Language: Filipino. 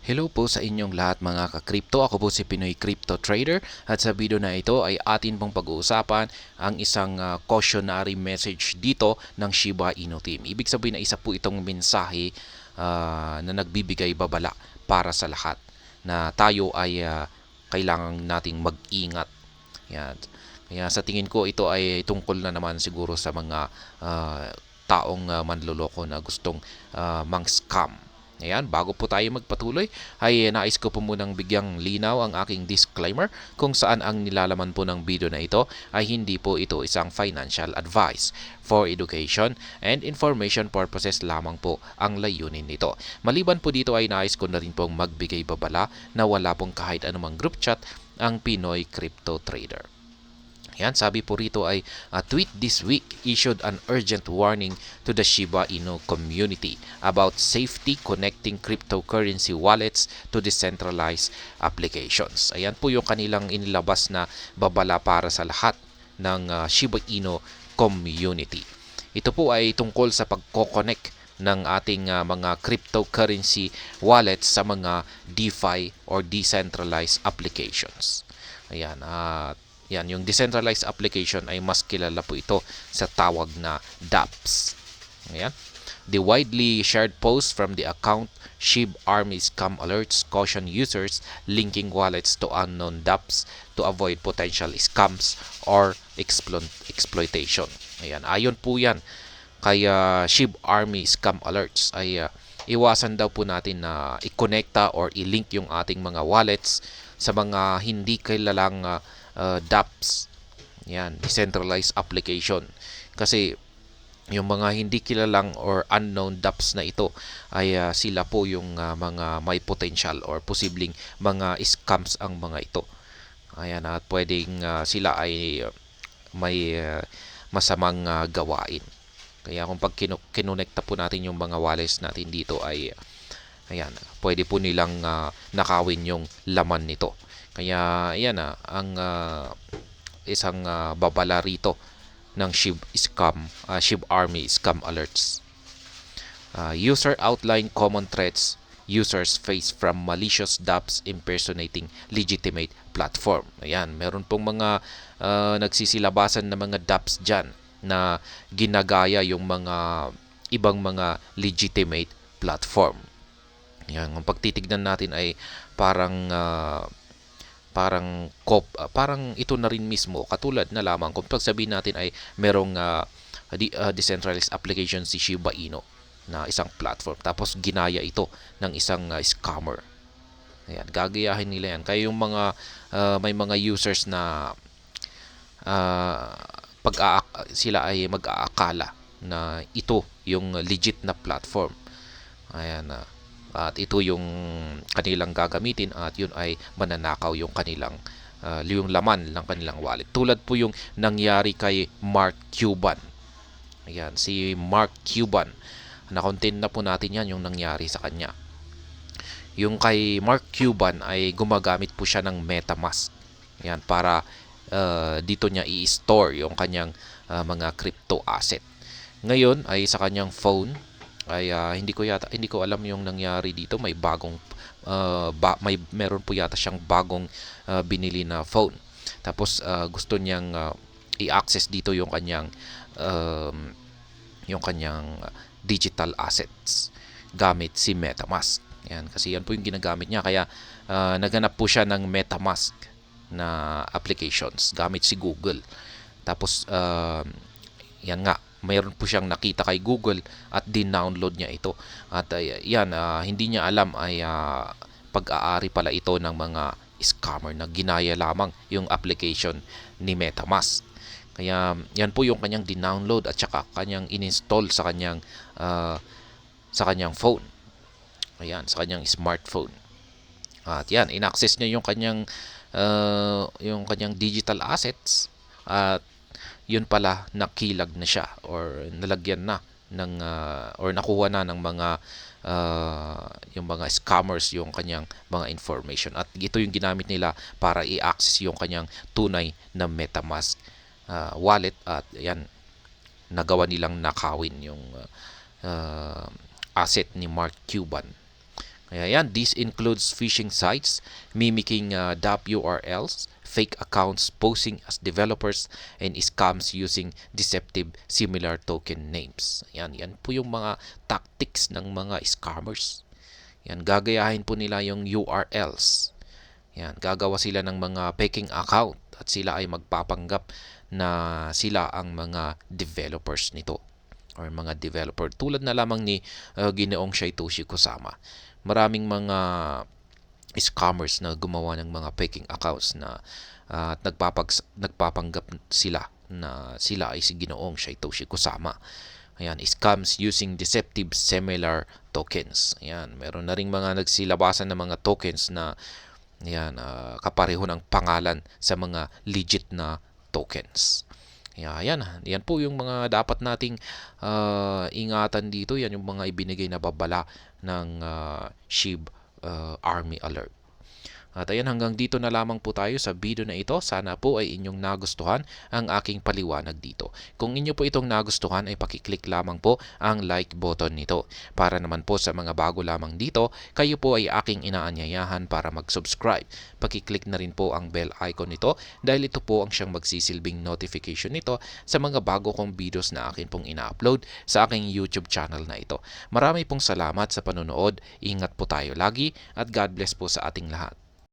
Hello po sa inyong lahat mga ka-crypto. Ako po si Pinoy Crypto Trader at sa video na ito ay atin pong pag-uusapan ang isang cautionary message dito ng Shiba Inu team. Ibig sabihin na isa po itong mensahe na nagbibigay babala para sa lahat na tayo ay kailangan nating mag-ingat. Yan. Kaya sa tingin ko ito ay tungkol na naman siguro sa mga taong manloloko na gustong mang-scam. Ayan, bago po tayo magpatuloy, ay nais ko po munang bigyang linaw ang aking disclaimer kung saan ang nilalaman po ng video na ito ay hindi po ito isang financial advice. For education and information purposes lamang po ang layunin nito. Maliban po dito ay nais ko na rin pong magbigay babala na wala pong kahit anumang group chat ang Pinoy Crypto Trader. Yan, sabi po rito ay a tweet this week issued an urgent warning to the Shiba Inu community about safety connecting cryptocurrency wallets to decentralized applications. Ayan po yung kanilang inilabas na babala para sa lahat ng Shiba Inu community. Ito po ay tungkol sa pagko-connect ng ating mga cryptocurrency wallets sa mga DeFi or decentralized applications. Ayan, yan, yung decentralized application ay mas kilala po ito sa tawag na dApps. Ayan. The widely shared post from the account SHIB Army Scam Alerts caution users linking wallets to unknown dApps to avoid potential scams or exploitation. Ayan, ayon po yan kay SHIB Army Scam Alerts ay iwasan daw po natin na i-connecta or i-link yung ating mga wallets sa mga hindi kilalang dApps. Yan, decentralized application. Kasi yung mga hindi kilalang or unknown dApps na ito ay sila po yung mga may potential or posibleng mga scams ang mga ito. Ayan, at pwedeng sila ay may masamang gawain. Kaya kung pag kinonekta po natin yung mga wallets natin dito ay ayan, pwede po nilang nakawin yung laman nito. Kaya ayan ang isang babala rito ng SHIB Army Scam Alerts. User outline common threats users face from malicious dApps impersonating legitimate platform. Ayan, meron pong mga nagsisilabasan na mga dApps dyan na ginagaya yung mga ibang mga legitimate platform. Yan, kung pagtitignan natin ay parang parang ito na rin mismo katulad na lamang kung sabihin natin ay merong decentralized application si Shiba Inu na isang platform tapos ginaya ito ng isang scammer. Ayan, gagayahin nila yan. Kaya yung mga may mga users na sila ay mag-aakala na ito yung legit na platform. Ayan, at ito yung kanilang gagamitin at yun ay mananakaw yung kanilang yung laman ng kanilang wallet. Tulad po yung nangyari kay Mark Cuban. Ayan, si Mark Cuban. Na-content na po natin yan yung nangyari sa kanya. Yung kay Mark Cuban ay gumagamit po siya ng MetaMask. Ayan, para dito niya i-store yung kanyang mga crypto asset. Ngayon ay sa kanyang phone ay hindi ko alam yung nangyari dito. May bagong meron po yata siyang bagong binili na phone. Tapos gusto niyang i-access dito yung kanyang digital assets gamit si MetaMask. Yan, kasi yan po yung ginagamit niya. Kaya naghanap po siya ng MetaMask na applications gamit si Google. Tapos yan nga, mayroon po siyang nakita kay Google at din-download niya ito. At hindi niya alam ay pag-aari pala ito ng mga scammer na ginaya lamang yung application ni MetaMask. Kaya yan po yung kanyang din-download at saka kanyang in-install sa kanyang phone. Ayan, sa kanyang smartphone. At yan, in-access niya yung kanyang digital assets at yun pala nakilag na siya or nalagyan na ng or nakuha na ng mga yung mga scammers yung kanyang mga information at ito yung ginamit nila para i-access yung kanyang tunay na MetaMask wallet at yan nagawa nilang nakawin yung asset ni Mark Cuban. Ayan, this includes phishing sites, mimicking .urls, fake accounts posing as developers, and scams using deceptive similar token names. Ayan, yan po yung mga tactics ng mga scammers. Yan, gagayahin po nila yung URLs. Yan, gagawa sila ng mga faking account at sila ay magpapanggap na sila ang mga developers nito or mga developer tulad na lamang ni Ginoong Satoshi Kusama. Maraming mga scammers na gumawa ng mga faking accounts na at nagpapanggap sila na sila ay si Ginoong Satoshi Kusama. Ayan, scams using deceptive similar tokens. Ayan, meron na ring mga nagsilabasan ng mga tokens na ayan, kapareho ng pangalan sa mga legit na tokens. Yan, yan po yung mga dapat nating ingatan dito. Yan yung mga ibinigay na babala ng SHIB Army Alert. At ayan, hanggang dito na lamang po tayo sa video na ito. Sana po ay inyong nagustuhan ang aking paliwanag dito. Kung inyo po itong nagustuhan ay pakiclick lamang po ang like button nito. Para naman po sa mga bago lamang dito, kayo po ay aking inaanyayahan para mag-subscribe. Pakiclick na rin po ang bell icon nito dahil ito po ang siyang magsisilbing notification nito sa mga bago kong videos na akin pong ina-upload sa aking YouTube channel na ito. Marami pong salamat sa panonood. Ingat po tayo lagi at God bless po sa ating lahat.